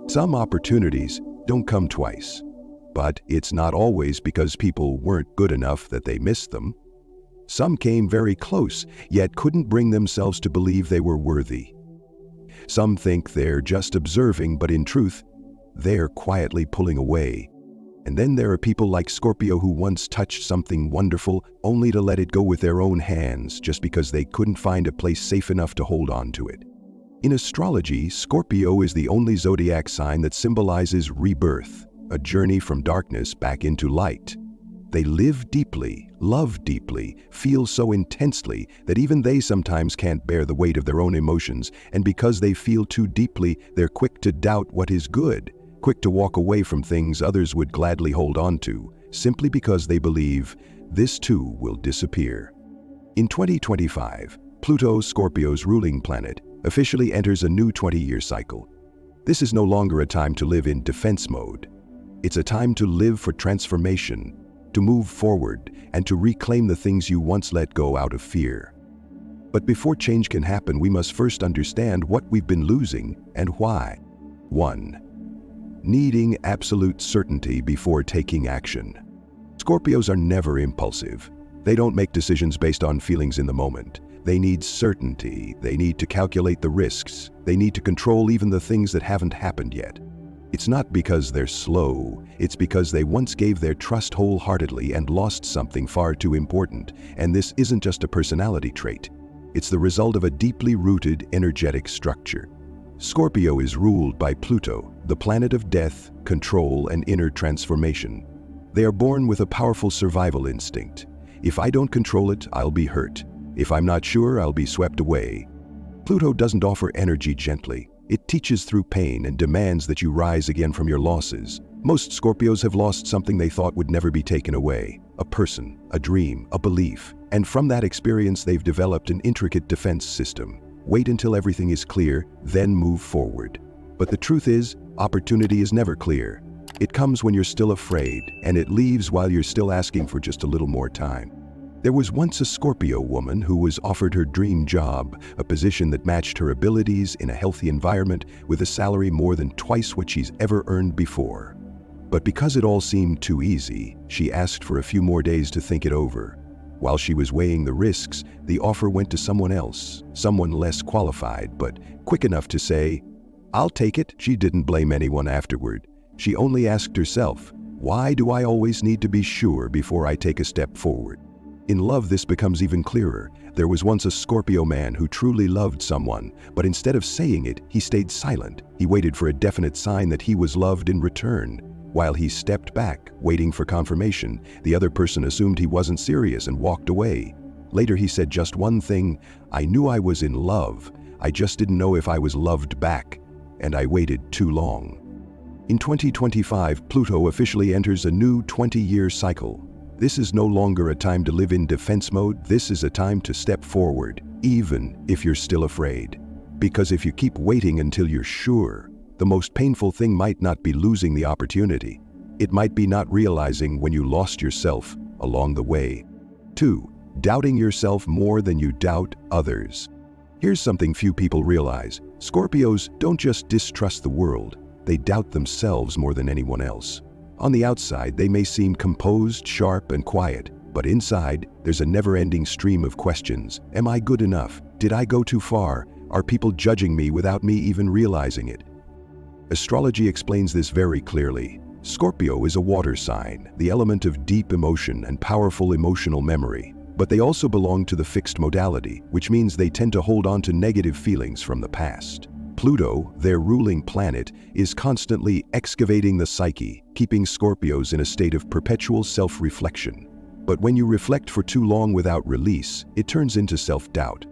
Some opportunities don't come twice, but it's not always because people weren't good enough that they missed them. Some came very close, yet couldn't bring themselves to believe they were worthy. Some think they're just observing, but in truth, they're quietly pulling away. And then there are people like Scorpio who once touched something wonderful only to let it go with their own hands just because they couldn't find a place safe enough to hold on to it. In astrology, Scorpio is the only zodiac sign that symbolizes rebirth, a journey from darkness back into light. They live deeply, love deeply, feel so intensely that even they sometimes can't bear the weight of their own emotions, and because they feel too deeply, they're quick to doubt what is good, quick to walk away from things others would gladly hold on to, simply because they believe this too will disappear. In 2025, Pluto, Scorpio's ruling planet, officially enters a new 20-year cycle. This is no longer a time to live in defense mode. It's a time to live for transformation, to move forward, and to reclaim the things you once let go out of fear. But before change can happen, we must first understand what we've been losing and why. 1. Needing absolute certainty before taking action. Scorpios are never impulsive. They don't make decisions based on feelings in the moment. They need certainty. They need to calculate the risks. They need to control even the things that haven't happened yet. It's not because they're slow. It's because they once gave their trust wholeheartedly and lost something far too important. And this isn't just a personality trait. It's the result of a deeply rooted energetic structure. Scorpio is ruled by Pluto, the planet of death, control, and inner transformation. They are born with a powerful survival instinct. If I don't control it, I'll be hurt. If I'm not sure, I'll be swept away. Pluto doesn't offer energy gently. It teaches through pain and demands that you rise again from your losses. Most Scorpios have lost something they thought would never be taken away. A person, a dream, a belief. And from that experience, they've developed an intricate defense system. Wait until everything is clear, then move forward. But the truth is, opportunity is never clear. It comes when you're still afraid, and it leaves while you're still asking for just a little more time. There was once a Scorpio woman who was offered her dream job, a position that matched her abilities in a healthy environment with a salary more than twice what she's ever earned before. But because it all seemed too easy, she asked for a few more days to think it over. While she was weighing the risks, the offer went to someone else, someone less qualified, but quick enough to say, "I'll take it." She didn't blame anyone afterward. She only asked herself, why do I always need to be sure before I take a step forward? In love, this becomes even clearer. There was once a Scorpio man who truly loved someone, but instead of saying it, he stayed silent. He waited for a definite sign that he was loved in return. While he stepped back, waiting for confirmation, the other person assumed he wasn't serious and walked away. Later he said just one thing, "I knew I was in love. I just didn't know if I was loved back, and I waited too long." In 2025, Pluto officially enters a new 20-year cycle. This is no longer a time to live in defense mode. This is a time to step forward, even if you're still afraid. Because if you keep waiting until you're sure, the most painful thing might not be losing the opportunity. It might be not realizing when you lost yourself along the way. 2. Doubting yourself more than you doubt others. Here's something few people realize. Scorpios don't just distrust the world. They doubt themselves more than anyone else. On the outside, they may seem composed, sharp, and quiet, but inside, there's a never-ending stream of questions. Am I good enough? Did I go too far? Are people judging me without me even realizing it? Astrology explains this very clearly. Scorpio is a water sign, the element of deep emotion and powerful emotional memory. But they also belong to the fixed modality, which means they tend to hold on to negative feelings from the past. Pluto, their ruling planet, is constantly excavating the psyche, keeping Scorpios in a state of perpetual self-reflection. But when you reflect for too long without release, it turns into self-doubt.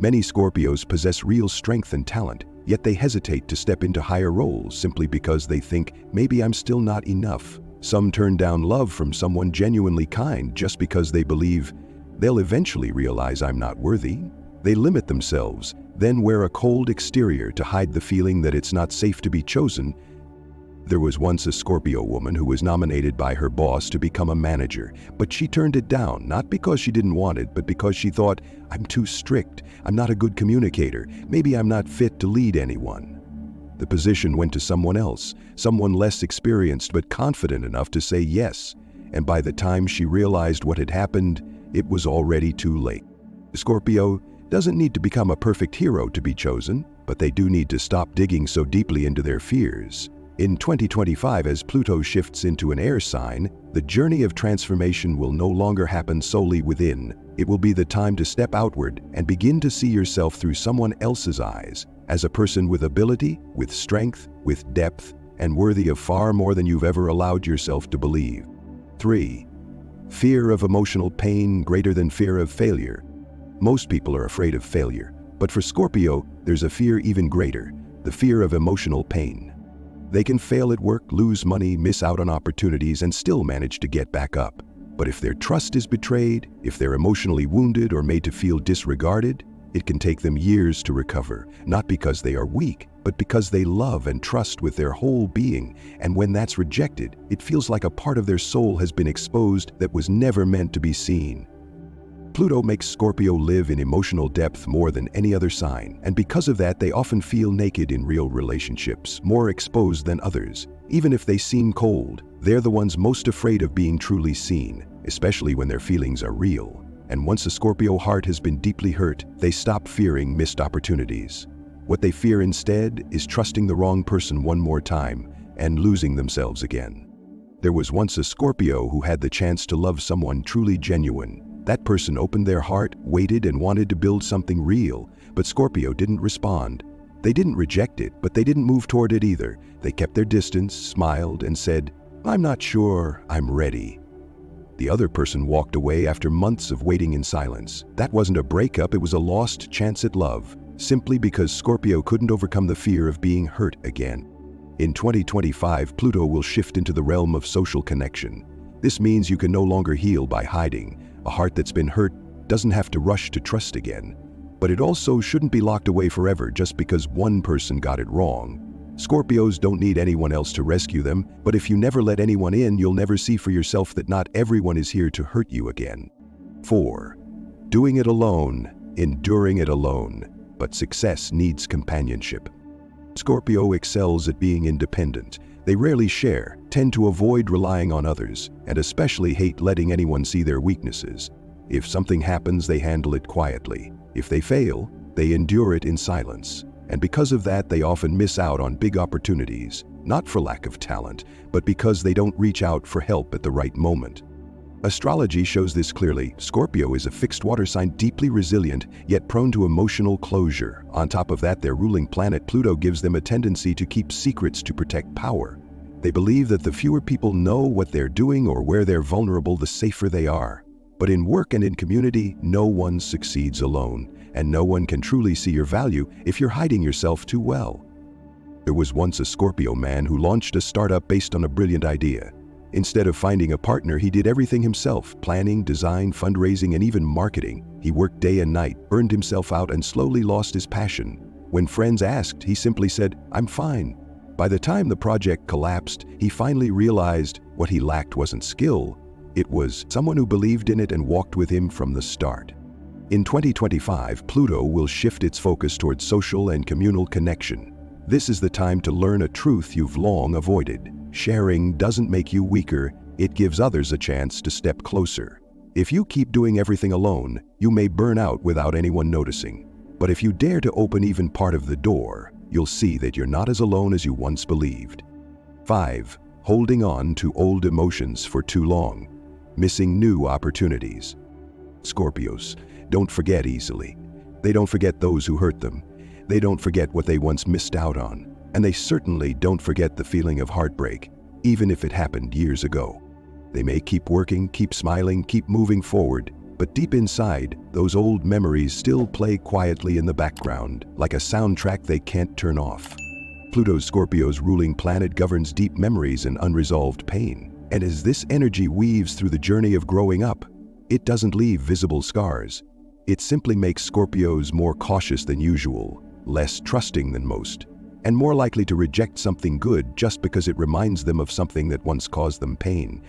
Many Scorpios possess real strength and talent, yet they hesitate to step into higher roles simply because they think, maybe I'm still not enough. Some turn down love from someone genuinely kind just because they believe they'll eventually realize I'm not worthy. They limit themselves, then wear a cold exterior to hide the feeling that it's not safe to be chosen. There was once a Scorpio woman who was nominated by her boss to become a manager, but she turned it down, not because she didn't want it, but because she thought, I'm too strict, I'm not a good communicator, maybe I'm not fit to lead anyone. The position went to someone else, someone less experienced but confident enough to say yes. And by the time she realized what had happened, it was already too late. Scorpio doesn't need to become a perfect hero to be chosen, but they do need to stop digging so deeply into their fears. In 2025, as Pluto shifts into an air sign, the journey of transformation will no longer happen solely within. It will be the time to step outward and begin to see yourself through someone else's eyes, as a person with ability, with strength, with depth, and worthy of far more than you've ever allowed yourself to believe. 3. Fear of emotional pain greater than fear of failure. Most people are afraid of failure, but for Scorpio, there's a fear even greater, the fear of emotional pain. They can fail at work, lose money, miss out on opportunities, and still manage to get back up. But if their trust is betrayed, if they're emotionally wounded or made to feel disregarded, it can take them years to recover, not because they are weak, but because they love and trust with their whole being. And when that's rejected, it feels like a part of their soul has been exposed that was never meant to be seen. Pluto makes Scorpio live in emotional depth more than any other sign, and because of that, they often feel naked in real relationships, more exposed than others. Even if they seem cold, they're the ones most afraid of being truly seen, especially when their feelings are real. And once a Scorpio heart has been deeply hurt, they stop fearing missed opportunities. What they fear instead is trusting the wrong person one more time and losing themselves again. There was once a Scorpio who had the chance to love someone truly genuine. That person opened their heart, waited, and wanted to build something real, but Scorpio didn't respond. They didn't reject it, but they didn't move toward it either. They kept their distance, smiled, and said, "I'm not sure I'm ready." The other person walked away after months of waiting in silence. That wasn't a breakup, it was a lost chance at love, simply because Scorpio couldn't overcome the fear of being hurt again. In 2025, Pluto will shift into the realm of social connection. This means you can no longer heal by hiding. A heart that's been hurt doesn't have to rush to trust again. But it also shouldn't be locked away forever just because one person got it wrong. Scorpios don't need anyone else to rescue them, but if you never let anyone in, you'll never see for yourself that not everyone is here to hurt you again. 4. Doing it alone, enduring it alone, but success needs companionship. Scorpio excels at being independent. They rarely share, tend to avoid relying on others, and especially hate letting anyone see their weaknesses. If something happens, they handle it quietly. If they fail, they endure it in silence. And because of that, they often miss out on big opportunities, not for lack of talent, but because they don't reach out for help at the right moment. Astrology shows this clearly. Scorpio is a fixed water sign, deeply resilient, yet prone to emotional closure. On top of that, their ruling planet Pluto gives them a tendency to keep secrets to protect power. They believe that the fewer people know what they're doing or where they're vulnerable, the safer they are. But in work and in community, no one succeeds alone, and no one can truly see your value if you're hiding yourself too well. There was once a Scorpio man who launched a startup based on a brilliant idea. Instead of finding a partner, he did everything himself: planning, design, fundraising, and even marketing. He worked day and night, burned himself out, and slowly lost his passion. When friends asked, he simply said, "I'm fine." By the time the project collapsed, he finally realized what he lacked wasn't skill. It was someone who believed in it and walked with him from the start. In 2025, Pluto will shift its focus towards social and communal connection. This is the time to learn a truth you've long avoided. Sharing doesn't make you weaker, it gives others a chance to step closer. If you keep doing everything alone, you may burn out without anyone noticing. But if you dare to open even part of the door, you'll see that you're not as alone as you once believed. 5. Holding on to old emotions for too long, missing new opportunities. Scorpios don't forget easily. They don't forget those who hurt them. They don't forget what they once missed out on. And they certainly don't forget the feeling of heartbreak, even if it happened years ago. They may keep working, keep smiling, keep moving forward, but deep inside, those old memories still play quietly in the background, like a soundtrack they can't turn off. Pluto's Scorpio's ruling planet governs deep memories and unresolved pain. And as this energy weaves through the journey of growing up, it doesn't leave visible scars. It simply makes Scorpios more cautious than usual, less trusting than most, and more likely to reject something good just because it reminds them of something that once caused them pain.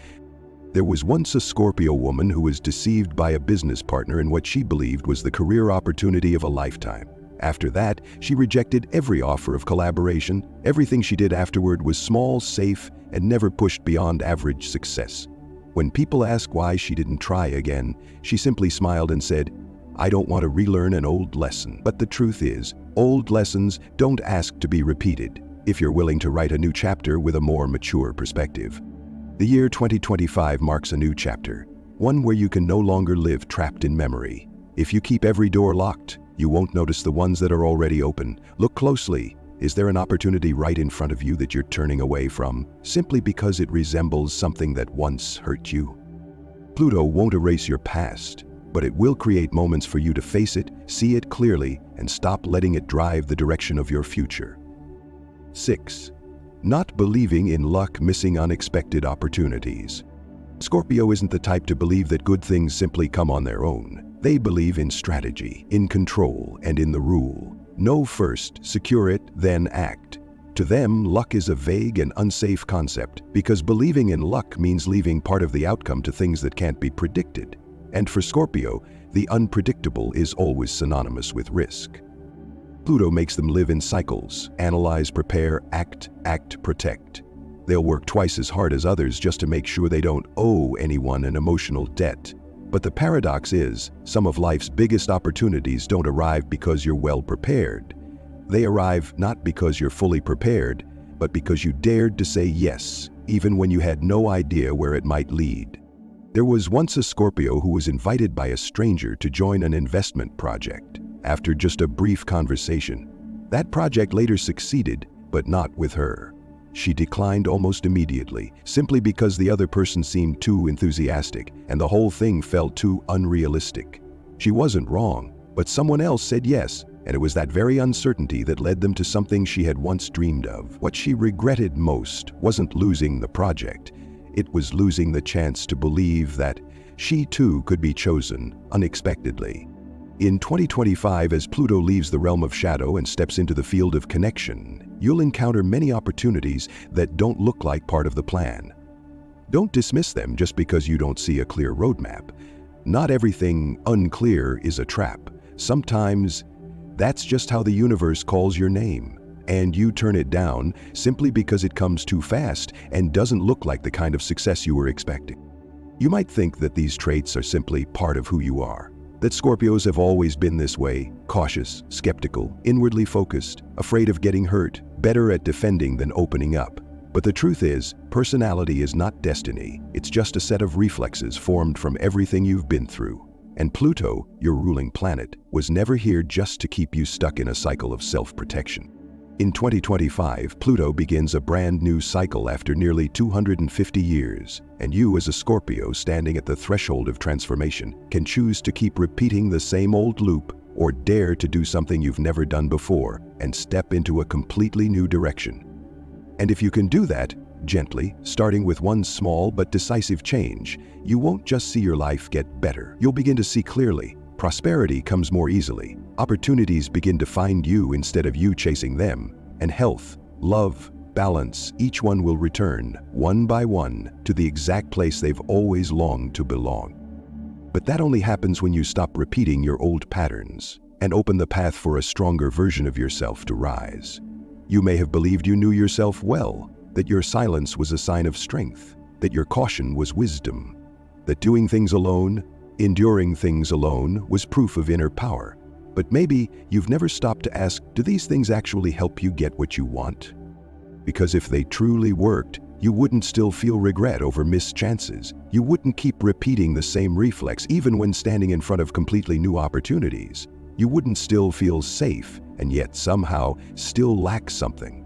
There was once a Scorpio woman who was deceived by a business partner in what she believed was the career opportunity of a lifetime. After that, she rejected every offer of collaboration. Everything she did afterward was small, safe, and never pushed beyond average success. When people ask why she didn't try again, she simply smiled and said, "I don't want to relearn an old lesson." But the truth is, old lessons don't ask to be repeated if you're willing to write a new chapter with a more mature perspective. The year 2025 marks a new chapter, one where you can no longer live trapped in memory. If you keep every door locked, you won't notice the ones that are already open. Look closely. Is there an opportunity right in front of you that you're turning away from, simply because it resembles something that once hurt you? Pluto won't erase your past, but it will create moments for you to face it, see it clearly, and stop letting it drive the direction of your future. 6. Not believing in luck, missing unexpected opportunities. Scorpio isn't the type to believe that good things simply come on their own. They believe in strategy, in control, and in the rule. Know first, secure it, then act. To them, luck is a vague and unsafe concept because believing in luck means leaving part of the outcome to things that can't be predicted. And for Scorpio, the unpredictable is always synonymous with risk. Pluto makes them live in cycles: analyze, prepare, act, protect. They'll work twice as hard as others just to make sure they don't owe anyone an emotional debt. But the paradox is, some of life's biggest opportunities don't arrive because you're well prepared. They arrive not because you're fully prepared, but because you dared to say yes, even when you had no idea where it might lead. There was once a Scorpio who was invited by a stranger to join an investment project. After just a brief conversation, that project later succeeded, but not with her. She declined almost immediately, simply because the other person seemed too enthusiastic and the whole thing felt too unrealistic. She wasn't wrong, but someone else said yes, and it was that very uncertainty that led them to something she had once dreamed of. What she regretted most wasn't losing the project. It was losing the chance to believe that she too could be chosen unexpectedly. In 2025, as Pluto leaves the realm of shadow and steps into the field of connection, you'll encounter many opportunities that don't look like part of the plan. Don't dismiss them just because you don't see a clear roadmap. Not everything unclear is a trap. Sometimes that's just how the universe calls your name, and you turn it down simply because it comes too fast and doesn't look like the kind of success you were expecting. You might think that these traits are simply part of who you are, that Scorpios have always been this way: cautious, skeptical, inwardly focused, afraid of getting hurt, better at defending than opening up. But the truth is, personality is not destiny. It's just a set of reflexes formed from everything you've been through. And Pluto, your ruling planet, was never here just to keep you stuck in a cycle of self-protection. In 2025, Pluto begins a brand new cycle after nearly 250 years, and you as a Scorpio standing at the threshold of transformation can choose to keep repeating the same old loop or dare to do something you've never done before and step into a completely new direction. And if you can do that, gently, starting with one small but decisive change, you won't just see your life get better. You'll begin to see clearly. Prosperity comes more easily. Opportunities begin to find you instead of you chasing them. And health, love, balance, each one will return, one by one, to the exact place they've always longed to belong. But that only happens when you stop repeating your old patterns and open the path for a stronger version of yourself to rise. You may have believed you knew yourself well, that your silence was a sign of strength, that your caution was wisdom, that doing things alone, enduring things alone, was proof of inner power. But maybe you've never stopped to ask, do these things actually help you get what you want? Because if they truly worked, you wouldn't still feel regret over missed chances. You wouldn't keep repeating the same reflex even when standing in front of completely new opportunities. You wouldn't still feel safe and yet somehow still lack something.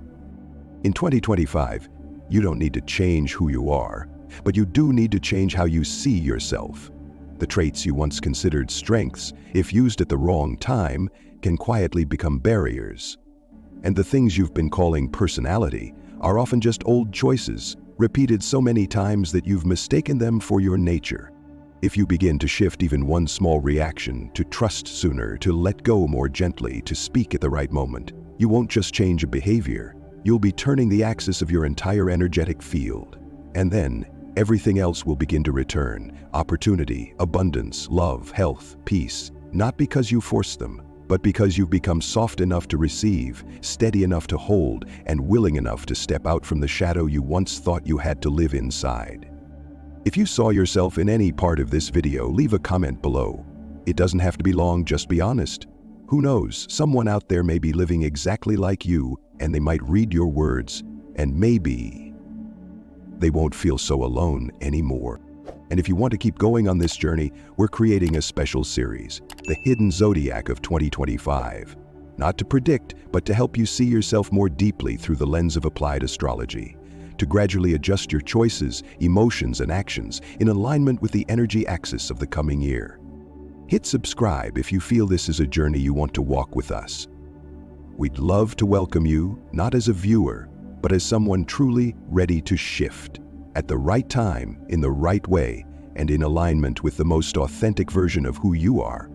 In 2025, you don't need to change who you are, but you do need to change how you see yourself. The traits you once considered strengths, if used at the wrong time, can quietly become barriers. And the things you've been calling personality are often just old choices, repeated so many times that you've mistaken them for your nature. If you begin to shift even one small reaction, to trust sooner, to let go more gently, to speak at the right moment, you won't just change a behavior, you'll be turning the axis of your entire energetic field. And then, everything else will begin to return: opportunity, abundance, love, health, peace, not because you forced them, but because you've become soft enough to receive, steady enough to hold, and willing enough to step out from the shadow you once thought you had to live inside. If you saw yourself in any part of this video, leave a comment below. It doesn't have to be long, just be honest. Who knows, someone out there may be living exactly like you, and they might read your words, and maybe they won't feel so alone anymore. And if you want to keep going on this journey, we're creating a special series, The Hidden Zodiac of 2025. Not to predict, but to help you see yourself more deeply through the lens of applied astrology. To gradually adjust your choices, emotions, and actions in alignment with the energy axis of the coming year. Hit subscribe if you feel this is a journey you want to walk with us. We'd love to welcome you, not as a viewer, but as someone truly ready to shift at the right time, in the right way, and in alignment with the most authentic version of who you are.